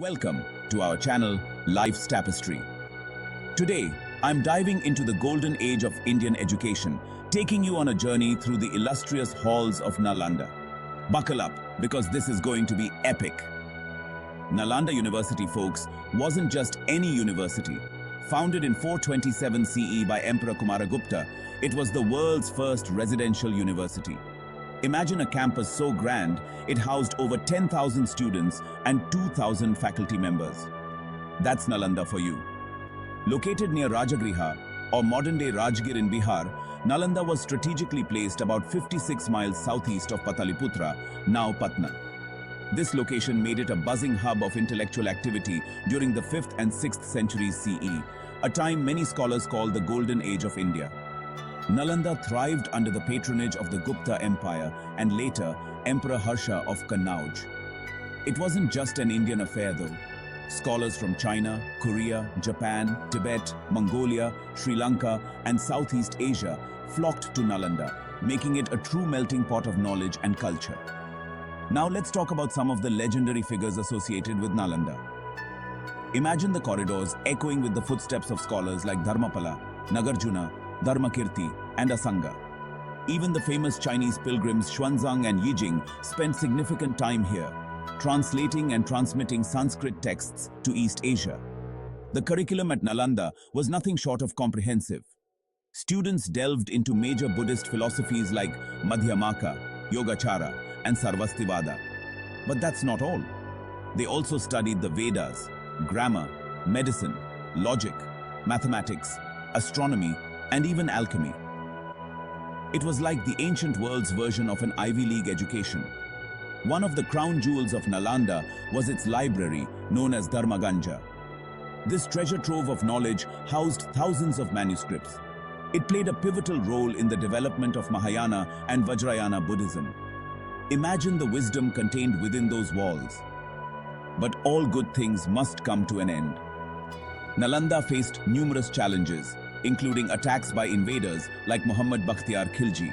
Welcome to our channel, Life's Tapestry. Today, I'm diving into the golden age of Indian education, taking you on a journey through the illustrious halls of Nalanda. Buckle up, because this is going to be epic. Nalanda University, folks, wasn't just any university. Founded in 427 CE by Emperor Kumaragupta, it was the world's first residential university. Imagine a campus so grand, it housed over 10,000 students and 2,000 faculty members. That's Nalanda for you. Located near Rajagriha, or modern-day Rajgir in Bihar, Nalanda was strategically placed about 56 miles southeast of Pataliputra, now Patna. This location made it a buzzing hub of intellectual activity during the 5th and 6th centuries CE, a time many scholars call the Golden Age of India. Nalanda thrived under the patronage of the Gupta Empire and later Emperor Harsha of Kannauj. It wasn't just an Indian affair though. Scholars from China, Korea, Japan, Tibet, Mongolia, Sri Lanka and Southeast Asia flocked to Nalanda, making it a true melting pot of knowledge and culture. Now let's talk about some of the legendary figures associated with Nalanda. Imagine the corridors echoing with the footsteps of scholars like Dharmapala, Nagarjuna, Dharmakirti, and Asanga. Even the famous Chinese pilgrims Xuanzang and Yijing spent significant time here, translating and transmitting Sanskrit texts to East Asia. The curriculum at Nalanda was nothing short of comprehensive. Students delved into major Buddhist philosophies like Madhyamaka, Yogacara, and Sarvastivada. But that's not all. They also studied the Vedas, grammar, medicine, logic, mathematics, astronomy, and even alchemy. It was like the ancient world's version of an Ivy League education. One of the crown jewels of Nalanda was its library, known as Dharmaganja. This treasure trove of knowledge housed thousands of manuscripts. It played a pivotal role in the development of Mahayana and Vajrayana Buddhism. Imagine the wisdom contained within those walls. But all good things must come to an end. Nalanda faced numerous challenges, including attacks by invaders like Muhammad Bakhtiar Khilji.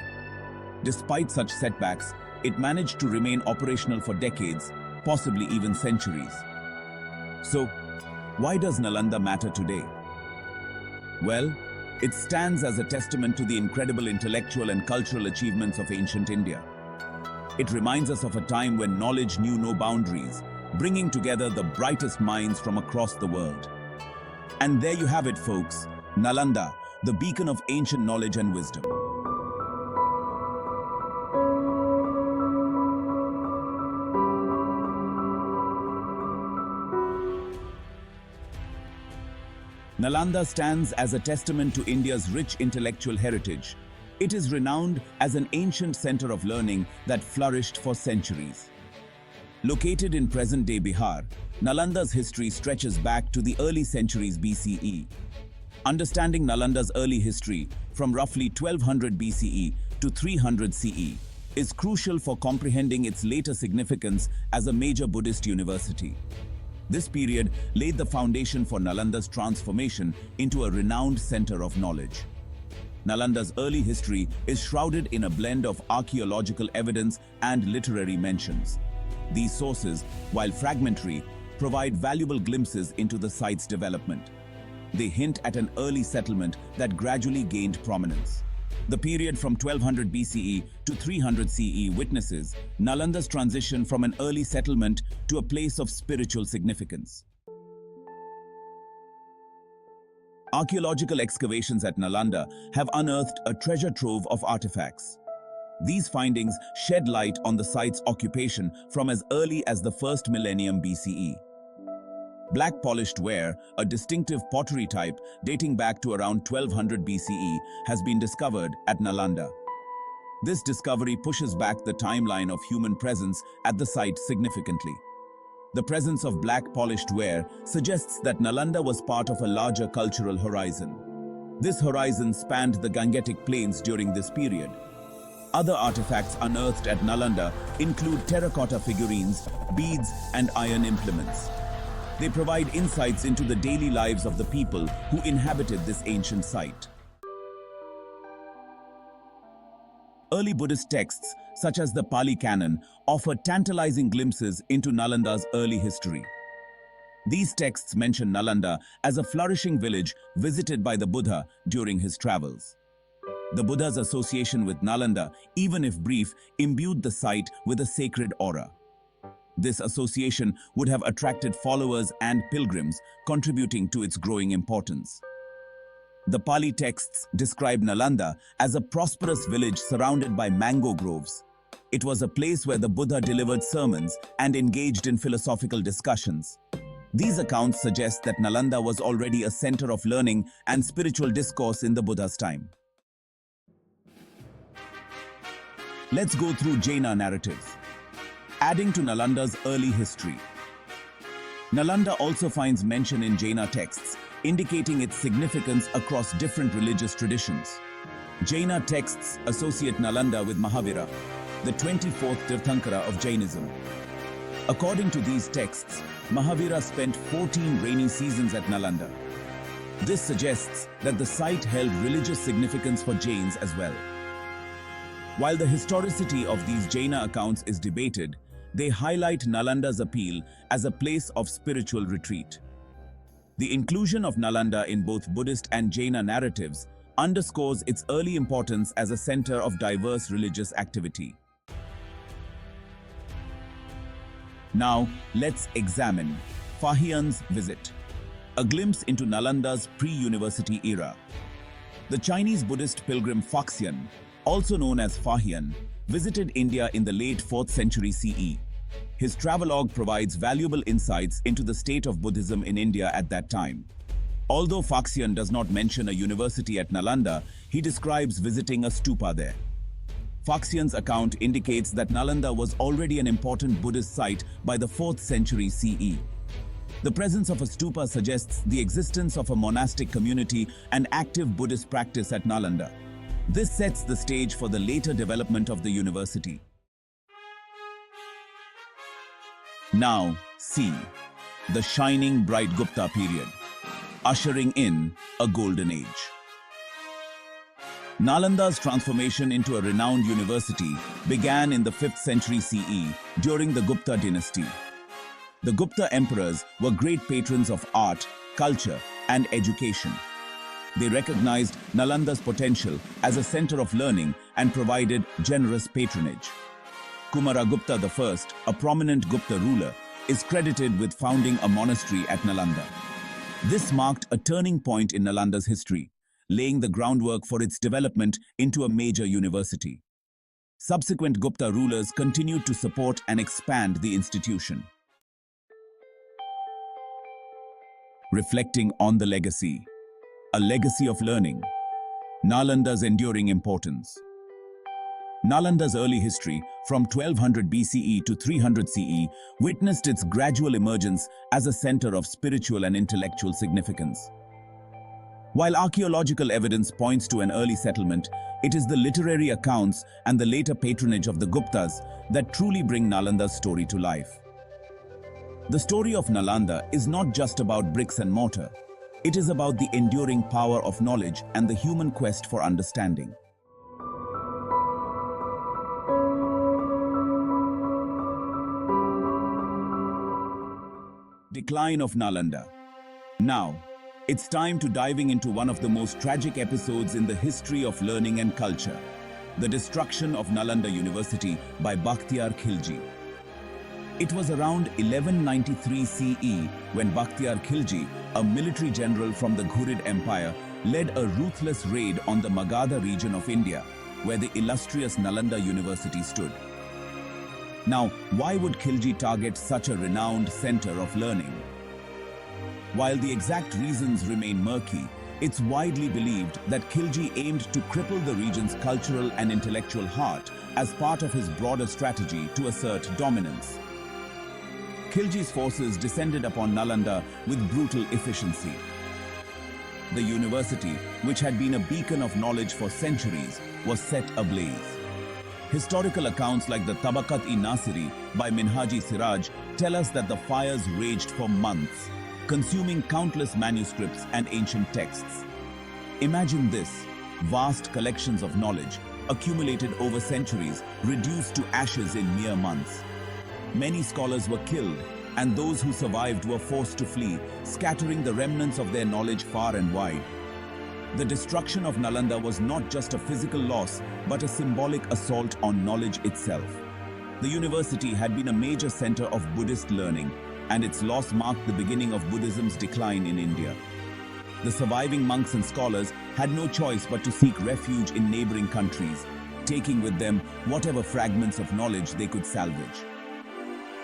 Despite such setbacks, it managed to remain operational for decades, possibly even centuries. So, why does Nalanda matter today? Well, it stands as a testament to the incredible intellectual and cultural achievements of ancient India. It reminds us of a time when knowledge knew no boundaries, bringing together the brightest minds from across the world. And there you have it, folks. Nalanda, the beacon of ancient knowledge and wisdom. Nalanda stands as a testament to India's rich intellectual heritage. It is renowned as an ancient center of learning that flourished for centuries. Located in present-day Bihar, Nalanda's history stretches back to the early centuries BCE. Understanding Nalanda's early history, from roughly 1200 BCE to 300 CE, is crucial for comprehending its later significance as a major Buddhist university. This period laid the foundation for Nalanda's transformation into a renowned center of knowledge. Nalanda's early history is shrouded in a blend of archaeological evidence and literary mentions. These sources, while fragmentary, provide valuable glimpses into the site's development. They hint at an early settlement that gradually gained prominence. The period from 1200 BCE to 300 CE witnesses Nalanda's transition from an early settlement to a place of spiritual significance. Archaeological excavations at Nalanda have unearthed a treasure trove of artifacts. These findings shed light on the site's occupation from as early as the 1st millennium BCE. Black polished ware, a distinctive pottery type dating back to around 1200 BCE, has been discovered at Nalanda. This discovery pushes back the timeline of human presence at the site significantly. The presence of black polished ware suggests that Nalanda was part of a larger cultural horizon. This horizon spanned the Gangetic Plains during this period. Other artifacts unearthed at Nalanda include terracotta figurines, beads, and iron implements. They provide insights into the daily lives of the people who inhabited this ancient site. Early Buddhist texts, such as the Pali Canon, offer tantalizing glimpses into Nalanda's early history. These texts mention Nalanda as a flourishing village visited by the Buddha during his travels. The Buddha's association with Nalanda, even if brief, imbued the site with a sacred aura. This association would have attracted followers and pilgrims, contributing to its growing importance. The Pali texts describe Nalanda as a prosperous village surrounded by mango groves. It was a place where the Buddha delivered sermons and engaged in philosophical discussions. These accounts suggest that Nalanda was already a center of learning and spiritual discourse in the Buddha's time. Let's go through Jaina narratives, adding to Nalanda's early history. Nalanda also finds mention in Jaina texts, indicating its significance across different religious traditions. Jaina texts associate Nalanda with Mahavihara, the 24th Tirthankara of Jainism. According to these texts, Mahavihara spent 14 rainy seasons at Nalanda. This suggests that the site held religious significance for Jains as well. While the historicity of these Jaina accounts is debated, they highlight Nalanda's appeal as a place of spiritual retreat. The inclusion of Nalanda in both Buddhist and Jaina narratives underscores its early importance as a center of diverse religious activity. Now, let's examine Fahian's visit, a glimpse into Nalanda's pre-university era. The Chinese Buddhist pilgrim Faxian, also known as Fahian, visited India in the late 4th century CE. His travelogue provides valuable insights into the state of Buddhism in India at that time. Although Faxian does not mention a university at Nalanda, he describes visiting a stupa there. Faxian's account indicates that Nalanda was already an important Buddhist site by the 4th century CE. The presence of a stupa suggests the existence of a monastic community and active Buddhist practice at Nalanda. This sets the stage for the later development of the university. Now, see the shining bright Gupta period, ushering in a golden age. Nalanda's transformation into a renowned university began in the 5th century CE during the Gupta dynasty. The Gupta emperors were great patrons of art, culture, and education. They recognized Nalanda's potential as a center of learning and provided generous patronage. Kumaragupta I, a prominent Gupta ruler, is credited with founding a monastery at Nalanda. This marked a turning point in Nalanda's history, laying the groundwork for its development into a major university. Subsequent Gupta rulers continued to support and expand the institution. Reflecting on the legacy, a legacy of learning, Nalanda's enduring importance. Nalanda's early history, from 1200 BCE to 300 CE, witnessed its gradual emergence as a center of spiritual and intellectual significance. While archaeological evidence points to an early settlement, it is the literary accounts and the later patronage of the Guptas that truly bring Nalanda's story to life. The story of Nalanda is not just about bricks and mortar. It is about the enduring power of knowledge and the human quest for understanding. Decline of Nalanda. Now, it's time to diving into one of the most tragic episodes in the history of learning and culture, the destruction of Nalanda University by Bakhtiyar Khilji. It was around 1193 CE when Bakhtiyar Khilji, a military general from the Ghurid Empire, led a ruthless raid on the Magadha region of India, where the illustrious Nalanda University stood. Now, why would Khilji target such a renowned center of learning? While the exact reasons remain murky, it's widely believed that Khilji aimed to cripple the region's cultural and intellectual heart as part of his broader strategy to assert dominance. Khilji's forces descended upon Nalanda with brutal efficiency. The university, which had been a beacon of knowledge for centuries, was set ablaze. Historical accounts like the Tabaqat-e-Nasiri by Minhaji Siraj tell us that the fires raged for months, consuming countless manuscripts and ancient texts. Imagine this: vast collections of knowledge, accumulated over centuries, reduced to ashes in mere months. Many scholars were killed, and those who survived were forced to flee, scattering the remnants of their knowledge far and wide. The destruction of Nalanda was not just a physical loss, but a symbolic assault on knowledge itself. The university had been a major center of Buddhist learning, and its loss marked the beginning of Buddhism's decline in India. The surviving monks and scholars had no choice but to seek refuge in neighboring countries, taking with them whatever fragments of knowledge they could salvage.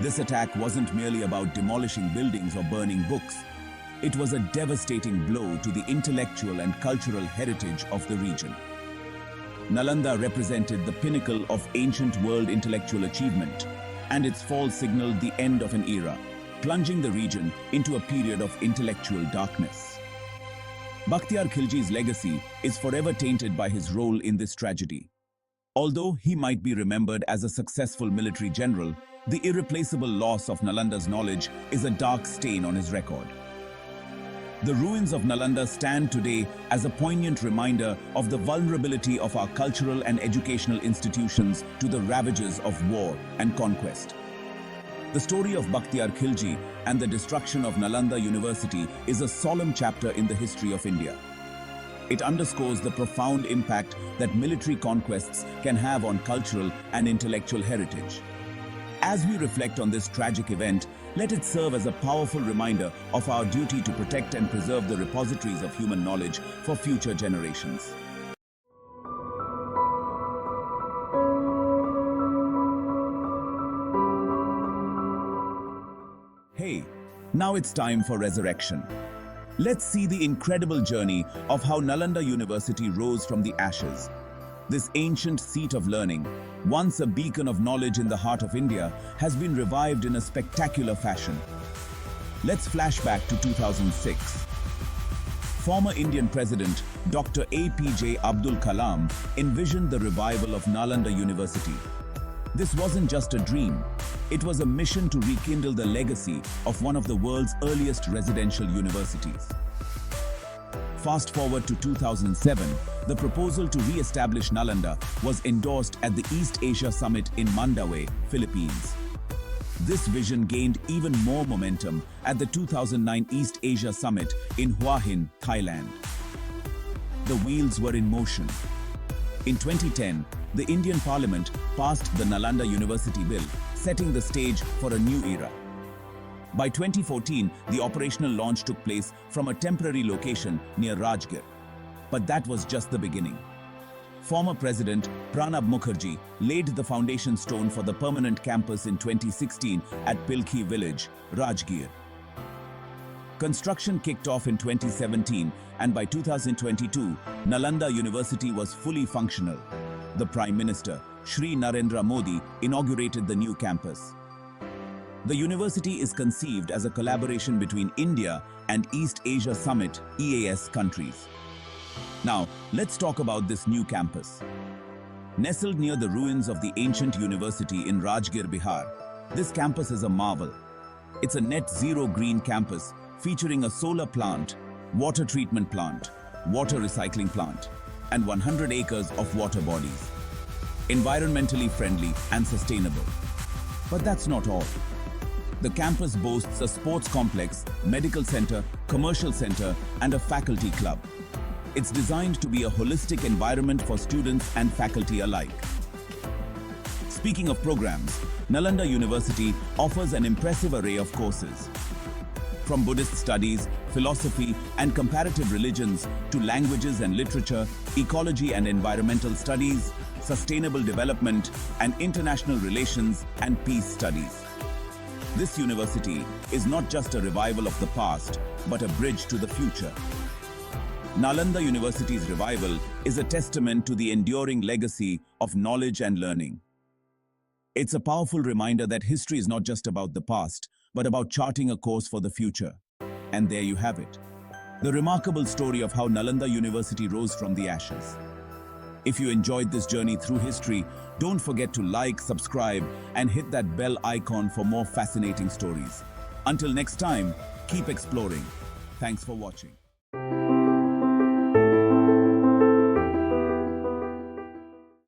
This attack wasn't merely about demolishing buildings or burning books. It was a devastating blow to the intellectual and cultural heritage of the region. Nalanda represented the pinnacle of ancient world intellectual achievement, and its fall signaled the end of an era, plunging the region into a period of intellectual darkness. Bakhtiyar Khilji's legacy is forever tainted by his role in this tragedy. Although he might be remembered as a successful military general, the irreplaceable loss of Nalanda's knowledge is a dark stain on his record. The ruins of Nalanda stand today as a poignant reminder of the vulnerability of our cultural and educational institutions to the ravages of war and conquest. The story of Bakhtiyar Khilji and the destruction of Nalanda University is a solemn chapter in the history of India. It underscores the profound impact that military conquests can have on cultural and intellectual heritage. As we reflect on this tragic event, let it serve as a powerful reminder of our duty to protect and preserve the repositories of human knowledge for future generations. Hey, now it's time for resurrection. Let's see the incredible journey of how Nalanda University rose from the ashes. This ancient seat of learning, once a beacon of knowledge in the heart of India, has been revived in a spectacular fashion. Let's flash back to 2006. Former Indian President Dr. APJ Abdul Kalam envisioned the revival of Nalanda University. This wasn't just a dream, it was a mission to rekindle the legacy of one of the world's earliest residential universities. Fast forward to 2007, the proposal to re-establish Nalanda was endorsed at the East Asia Summit in Mandaue, Philippines. This vision gained even more momentum at the 2009 East Asia Summit in Hua Hin, Thailand. The wheels were in motion. In 2010, the Indian Parliament passed the Nalanda University Bill, setting the stage for a new era. By 2014, the operational launch took place from a temporary location near Rajgir. But that was just the beginning. Former President Pranab Mukherjee laid the foundation stone for the permanent campus in 2016 at Pilkhi village, Rajgir. Construction kicked off in 2017, and by 2022, Nalanda University was fully functional. The Prime Minister, Shri Narendra Modi, inaugurated the new campus. The university is conceived as a collaboration between India and East Asia Summit (EAS) countries. Now, let's talk about this new campus. Nestled near the ruins of the ancient university in Rajgir, Bihar, this campus is a marvel. It's a net-zero green campus featuring a solar plant, water treatment plant, water recycling plant, and 100 acres of water bodies. Environmentally friendly and sustainable. But that's not all. The campus boasts a sports complex, medical center, commercial center, and a faculty club. It's designed to be a holistic environment for students and faculty alike. Speaking of programs, Nalanda University offers an impressive array of courses. From Buddhist studies, philosophy, and comparative religions to languages and literature, ecology and environmental studies, sustainable development, and international relations and peace studies. This university is not just a revival of the past, but a bridge to the future. Nalanda University's revival is a testament to the enduring legacy of knowledge and learning. It's a powerful reminder that history is not just about the past, but about charting a course for the future. And there you have it, the remarkable story of how Nalanda University rose from the ashes. If you enjoyed this journey through history, don't forget to like, subscribe, and hit that bell icon for more fascinating stories. Until next time, keep exploring. Thanks for watching.